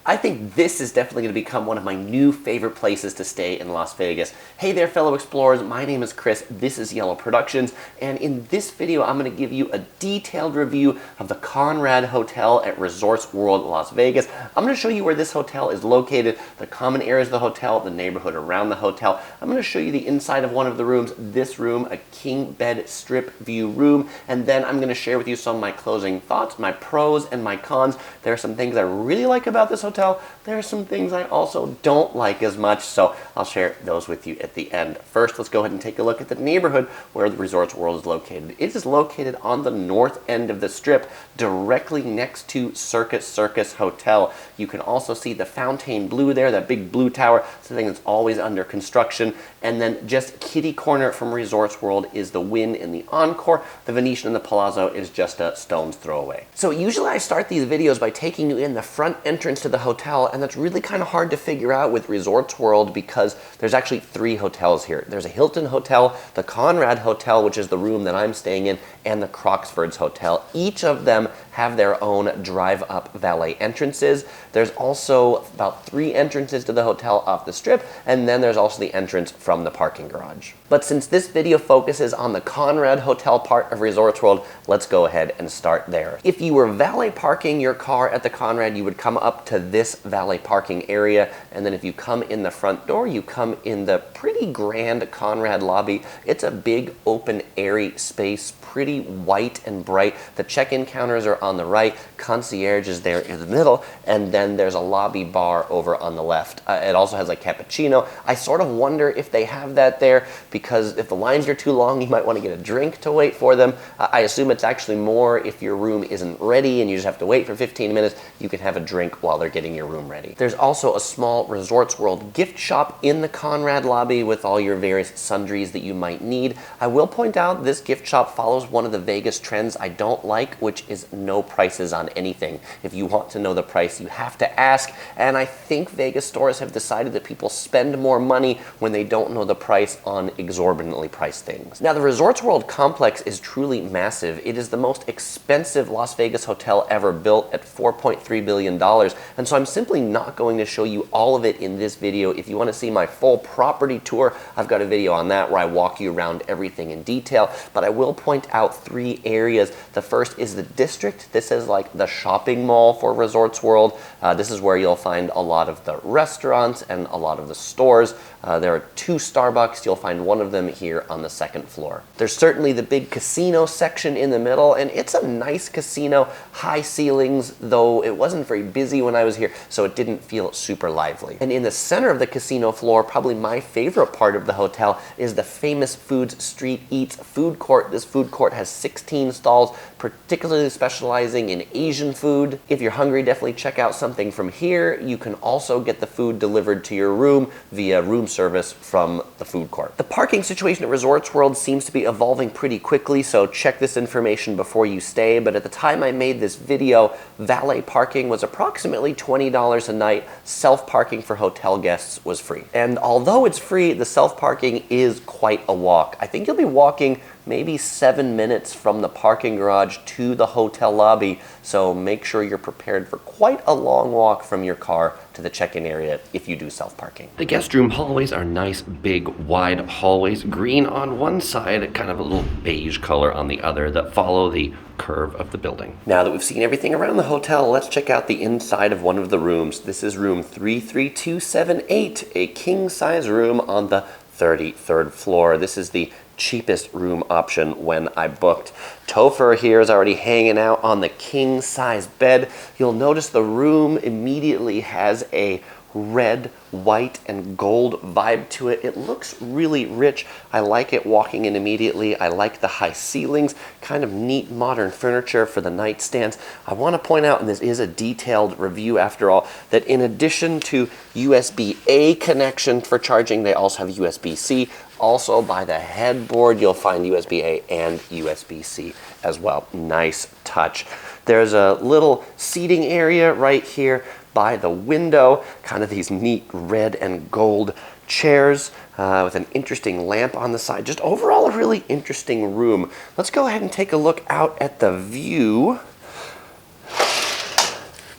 I think this is definitely going to become one of my new favorite places to stay in Las Vegas. Hey there, fellow explorers. My name is Chris. This is Yellow Productions, and in this video, I'm going to give you a detailed review of the Conrad Hotel at Resorts World Las Vegas. I'm going to show you where this hotel is located, the common areas of the hotel, the neighborhood around the hotel. I'm going to show you the inside of one of the rooms, this room, a king bed strip view room, and then I'm going to share with you some of my closing thoughts, my pros and my cons. There are some things I really like about this hotel. There are some things I also don't like as much, so I'll share those with you at the end. First, let's go ahead and take a look at the neighborhood where the Resorts World is located. It is located on the north end of the strip, directly next to Circus Hotel. You can also see the Fontainebleau there, that big blue tower, something that's always under construction. And then just kitty corner from Resorts World is the Wynn and the Encore. The Venetian and the Palazzo is just a stone's throw away. So usually I start these videos by taking you in the front entrance to the hotel, and that's really kind of hard to figure out with Resorts World because there's actually 3 hotels here. There's a Hilton Hotel, the Conrad Hotel, which is the room that I'm staying in, and the Croxford's Hotel. Each of them have their own drive-up valet entrances. There's also about 3 entrances to the hotel off the strip, and then there's also the entrance from the parking garage. But since this video focuses on the Conrad Hotel part of Resorts World, let's go ahead and start there. If you were valet parking your car at the Conrad, you would come up to this valet parking area, and then if you come in the front door, you come in the pretty grand Conrad lobby. It's a big, open, airy space, pretty white and bright. The check-in counters are on the right, concierge is there in the middle, and then there's a lobby bar over on the left. It also has like cappuccino. I sort of wonder if they have that there because if the lines are too long, you might want to get a drink to wait for them. I assume it's actually more if your room isn't ready and you just have to wait for 15 minutes, you can have a drink while they're getting your room ready. There's also a small Resorts World gift shop in the Conrad lobby with all your various sundries that you might need. I will point out this gift shop follows one of the Vegas trends I don't like, which is no prices on anything. If you want to know the price, you have to ask, and I think Vegas stores have decided that people spend more money when they don't know the price on exorbitantly priced things. Now, the Resorts World complex is truly massive. It is the most expensive Las Vegas hotel ever built at $4.3 billion, and so I'm simply not going to show you all of it in this video. If you want to see my full property tour, I've got a video on that where I walk you around everything in detail, but I will point out 3 areas. The first is the district. This is like the shopping mall for Resorts World. This is where you'll find a lot of the restaurants and a lot of the stores. There are 2 Starbucks. You'll find one of them here on the 2nd floor. There's certainly the big casino section in the middle, and it's a nice casino, high ceilings, though it wasn't very busy when I was here, so it didn't feel super lively. And in the center of the casino floor, probably my favorite part of the hotel is the famous Foods Street Eats food court. This food court has 16 stalls, particularly specializing in Asian food. If you're hungry, definitely check out something from here. You can also get the food delivered to your room via room service from the food court. The parking situation at Resorts World seems to be evolving pretty quickly, so check this information before you stay, but at the time I made this video, valet parking was approximately $20 a night. Self-parking for hotel guests was free. And although it's free, the self-parking is quite a walk. I think you'll be walking maybe 7 minutes from the parking garage to the hotel lobby, so make sure you're prepared for quite a long walk from your car to the check-in area if you do self-parking. The guest room hallways are nice, big, wide hallways, green on one side, kind of a little beige color on the other that follow the curve of the building. Now that we've seen everything around the hotel, let's check out the inside of one of the rooms. This is room 33278, a king-size room on the 33rd floor. This is the cheapest room option when I booked. Topher here is already hanging out on the king-size bed. You'll notice the room immediately has a red, white, and gold vibe to it. It looks really rich. I like it walking in immediately. I like the high ceilings, kind of neat modern furniture for the nightstands. I want to point out, and this is a detailed review after all, that in addition to USB-A connection for charging, they also have USB-C. Also by the headboard, you'll find USB-A and USB-C as well. Nice touch. There's a little seating area right here by the window, kind of these neat red and gold chairs with an interesting lamp on the side. Just overall a really interesting room. Let's go ahead and take a look out at the view.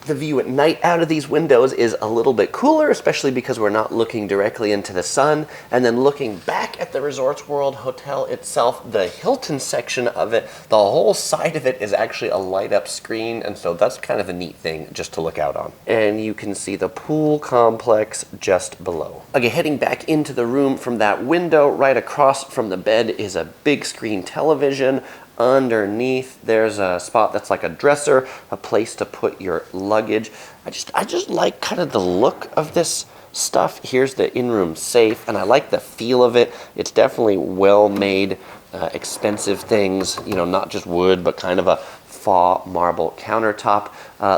The view at night out of these windows is a little bit cooler, especially because we're not looking directly into the sun. And then looking back at the Resorts World Hotel itself, the Hilton section of it, the whole side of it is actually a light up screen. And so that's kind of a neat thing just to look out on. And you can see the pool complex just below. Okay, heading back into the room from that window, right across from the bed is a big screen television. Underneath, there's a spot that's like a dresser, a place to put your luggage. I just like kind of the look of this stuff. Here's the in-room safe, and I like the feel of it. It's definitely well-made, expensive things, you know, not just wood, but kind of a faux marble countertop.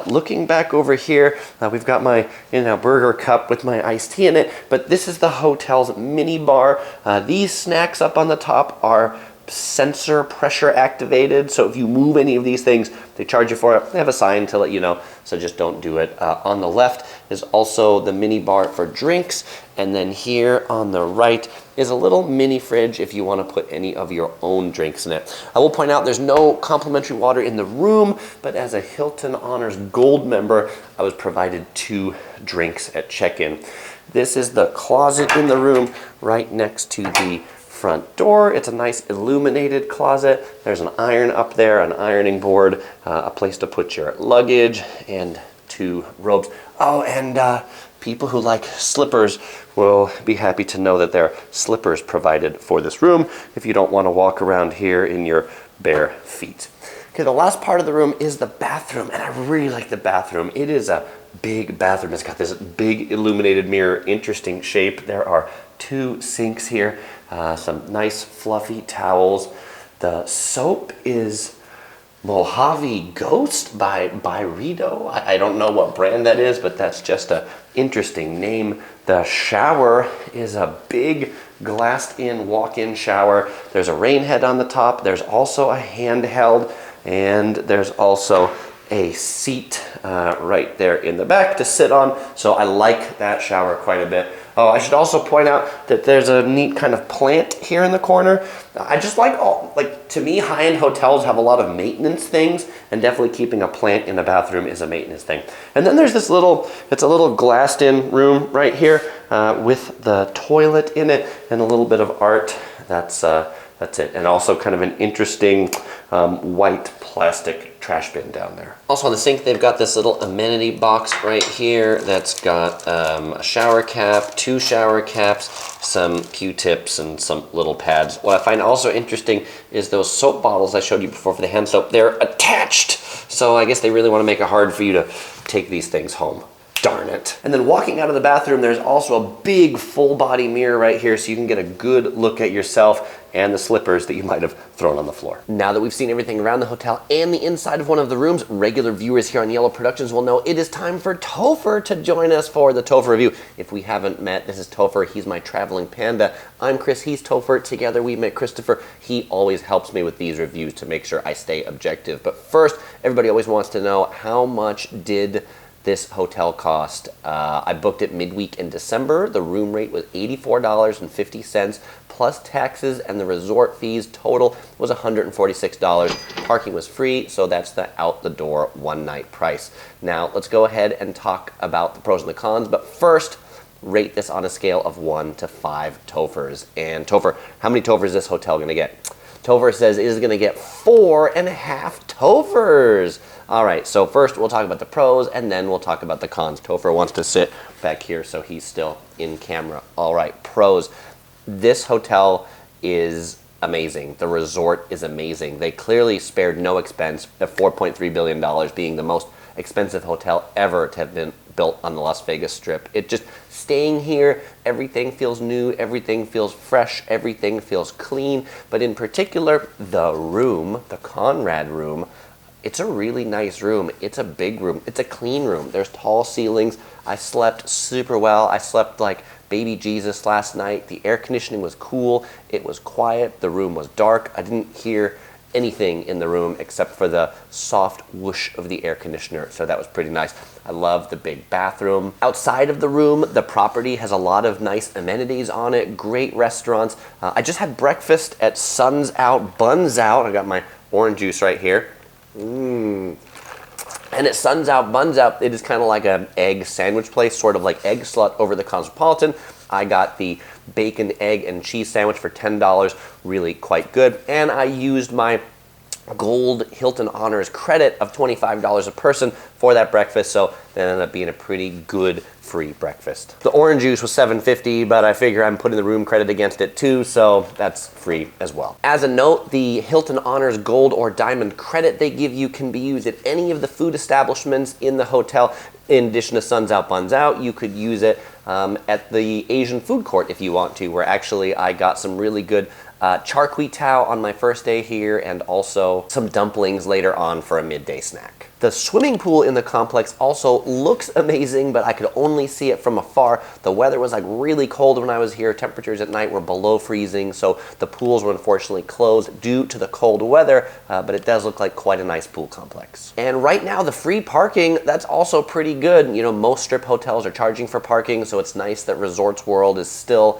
Looking back over here, we've got my burger cup with my iced tea in it, but this is the hotel's mini bar. These snacks up on the top are sensor pressure activated, so if you move any of these things, they charge you for it. They have a sign to let you know, so just don't do it. On the left is also the mini bar for drinks, and then here on the right is a little mini fridge if you want to put any of your own drinks in it. I will point out there's no complimentary water in the room, but as a Hilton Honors Gold member, I was provided 2 drinks at check-in. This is the closet in the room right next to the front door. It's a nice illuminated closet. There's an iron up there, an ironing board, a place to put your luggage, and 2 robes. Oh, and people who like slippers will be happy to know that there are slippers provided for this room if you don't want to walk around here in your bare feet. Okay, the last part of the room is the bathroom, and I really like the bathroom. It is a big bathroom. It's got this big illuminated mirror, interesting shape. There are 2 sinks here, some nice fluffy towels. The soap is Mojave Ghost by Byredo. I don't know what brand that is, but that's just an interesting name. The shower is a big glassed-in walk-in shower. There's a rain head on the top. There's also a handheld, and there's also a seat right there in the back to sit on. So I like that shower quite a bit. Oh, I should also point out that there's a neat kind of plant here in the corner. I just like to me, high-end hotels have a lot of maintenance things, and definitely keeping a plant in a bathroom is a maintenance thing. And then there's this it's a little glassed-in room right here with the toilet in it and a little bit of art. That's it. And also kind of an interesting white plastic trash bin down there. Also on the sink, they've got this little amenity box right here that's got a shower cap, 2 shower caps, some Q-tips, and some little pads. What I find also interesting is those soap bottles I showed you before for the hand soap. They're attached, so I guess they really want to make it hard for you to take these things home. Darn it. And then walking out of the bathroom, there's also a big full body mirror right here so you can get a good look at yourself and the slippers that you might have thrown on the floor. Now that we've seen everything around the hotel and the inside of one of the rooms, regular viewers here on Yellow Productions will know it is time for Topher to join us for the Topher review. If we haven't met, this is Topher. He's my traveling panda. I'm Chris, he's Topher. Together we met Christopher. He always helps me with these reviews to make sure I stay objective. But first, everybody always wants to know, how much did this hotel cost? I booked it midweek in December. The room rate was $84.50 plus taxes, and the resort fees total was $146. Parking was free, so that's the out the door one night price. Now let's go ahead and talk about the pros and the cons, but first, rate this on a scale of 1 to 5 Tophers. And Topher, how many Tophers is this hotel gonna get? Topher says it is gonna get 4.5 Tophers. All right, so first we'll talk about the pros, and then we'll talk about the cons. Topher wants to sit back here, so he's still in camera. All right, pros. This hotel is amazing. The resort is amazing. They clearly spared no expense, at $4.3 billion being the most expensive hotel ever to have been built on the Las Vegas Strip. It just, staying here, everything feels new, everything feels fresh, everything feels clean, but in particular, the room, the Conrad room, it's a really nice room. It's a big room. It's a clean room. There's tall ceilings. I slept super well. I slept like baby Jesus last night. The air conditioning was cool. It was quiet. The room was dark. I didn't hear anything in the room except for the soft whoosh of the air conditioner, so that was pretty nice. I love the big bathroom. Outside of the room, the property has a lot of nice amenities on it, great restaurants. I just had breakfast at Suns Out, Buns Out. I got my orange juice right here. And at Suns Out, Buns Out, it is kind of like an egg sandwich place, sort of like Egg Slut over the Cosmopolitan. I got the bacon, egg, and cheese sandwich for $10, really quite good. And I used my Gold Hilton Honors credit of $25 a person for that breakfast, so that ended up being a pretty good free breakfast. The orange juice was $7.50, but I figure I'm putting the room credit against it too, so that's free as well. As a note, the Hilton Honors Gold or Diamond credit they give you can be used at any of the food establishments in the hotel. In addition to Suns Out, Buns Out, you could use it at the Asian food court if you want to, where actually I got some really good char kway teow on my first day here, and also some dumplings later on for a midday snack. The swimming pool in the complex also looks amazing, but I could only see it from afar. The weather was like really cold when I was here. Temperatures at night were below freezing, so the pools were unfortunately closed due to the cold weather, but it does look like quite a nice pool complex. And right now, the free parking, that's also pretty good. You know, most strip hotels are charging for parking, so it's nice that Resorts World is still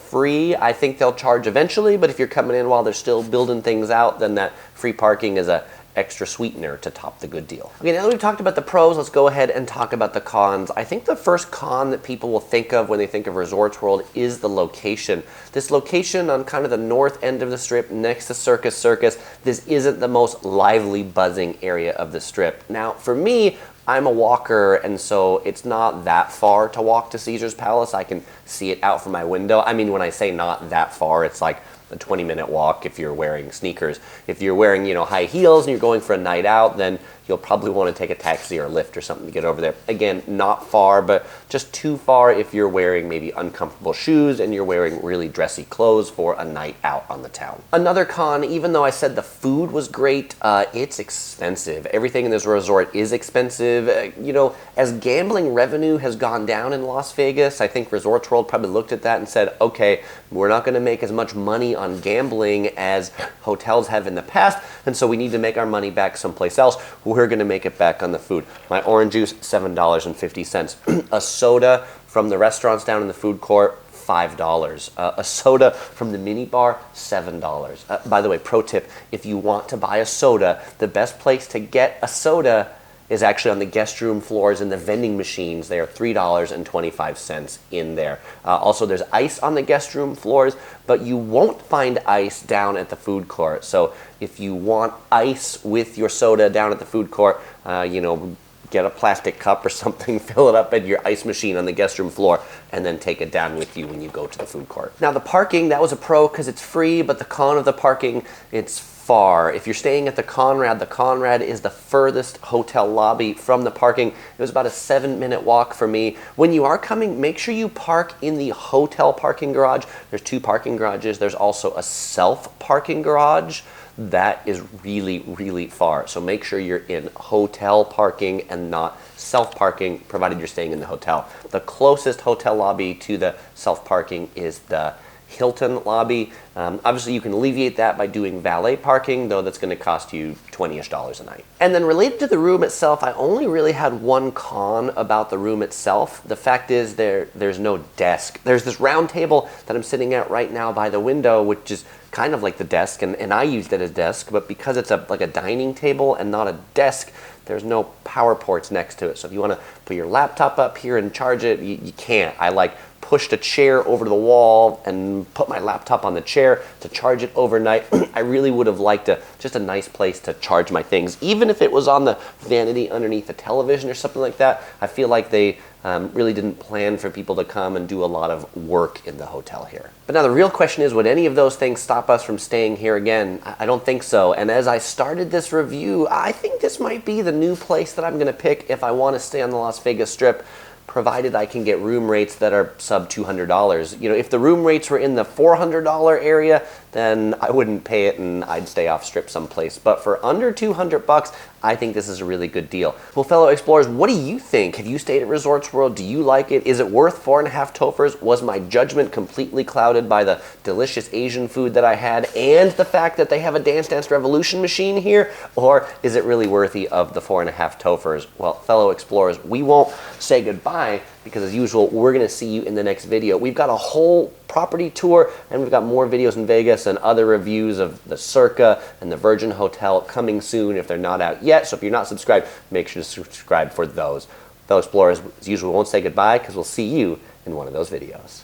free. I think they'll charge eventually, but if you're coming in while they're still building things out, then that free parking is a extra sweetener to top the good deal. Okay, now that we've talked about the pros, let's go ahead and talk about the cons. I think the first con that people will think of when they think of Resorts World is the location. This location on kind of the north end of the strip next to Circus, this isn't the most lively, buzzing area of the strip. Now, for me, I'm a walker, and so it's not that far to walk to Caesar's Palace. I can see it out from my window. I mean, when I say not that far, it's like a 20-minute walk if you're wearing sneakers. If you're wearing, you know, high heels and you're going for a night out, then you'll probably want to take a taxi or a Lyft or something to get over there. Again, not far, but just too far if you're wearing maybe uncomfortable shoes and you're wearing really dressy clothes for a night out on the town. Another con, even though I said the food was great, it's expensive. Everything in this resort is expensive. You know, as gambling revenue has gone down in Las Vegas, I think Resorts World probably looked at that and said, okay, we're not going to make as much money on gambling as hotels have in the past, and so we need to make our money back someplace else. We're going to make it back on the food. My orange juice, $7.50. A soda from the restaurants down in the food court, $5. A soda from the mini bar, $7. By the way, pro tip, if you want to buy a soda, the best place to get a soda is actually on the guest room floors and the vending machines. They are $3.25 in there. Also, there's ice on the guest room floors, but you won't find ice down at the food court. So if you want ice with your soda down at the food court, you know, get a plastic cup or something, fill it up at your ice machine on the guest room floor, and then take it down with you when you go to the food court. Now, the parking, that was a pro because it's free, but the con of the parking, it's far. If you're staying at the Conrad is the furthest hotel lobby from the parking. It was about a 7-minute walk for me. When you are coming, make sure you park in the hotel parking garage. There's 2 parking garages. There's also a self-parking garage. That is really, really far. So make sure you're in hotel parking and not self-parking, provided you're staying in the hotel. The closest hotel lobby to the self-parking is the Hilton lobby. Obviously, you can alleviate that by doing valet parking, though that's going to cost you $20-ish a night. And then related to the room itself, I only really had one con about the room itself. The fact is there's no desk. There's this round table that I'm sitting at right now by the window, which is kind of like the desk, and I used it as a desk, but because it's like a dining table and not a desk, there's no power ports next to it. So if you want to put your laptop up here and charge it, you can't. I like pushed a chair over to the wall and put my laptop on the chair to charge it overnight. I really would have liked just a nice place to charge my things. Even if it was on the vanity underneath the television or something like that, I feel like they really didn't plan for people to come and do a lot of work in the hotel here. But now the real question is, would any of those things stop us from staying here again? I don't think so. And as I started this review, I think this might be the new place that I'm going to pick if I want to stay on the Las Vegas Strip, provided I can get room rates that are sub $200. You know, if the room rates were in the $400 area, then I wouldn't pay it and I'd stay off strip someplace. But for under $200, I think this is a really good deal. Well, fellow explorers, what do you think? Have you stayed at Resorts World? Do you like it? Is it worth 4.5 Tophers? Was my judgment completely clouded by the delicious Asian food that I had and the fact that they have a Dance Dance Revolution machine here? Or is it really worthy of the 4.5 Tophers? Well, fellow explorers, we won't say goodbye because as usual, we're going to see you in the next video. We've got a whole property tour, and we've got more videos in Vegas and other reviews of the Circa and the Virgin Hotel coming soon if they're not out yet. So if you're not subscribed, make sure to subscribe for those. Fellow Explorers, as usual, won't say goodbye because we'll see you in one of those videos.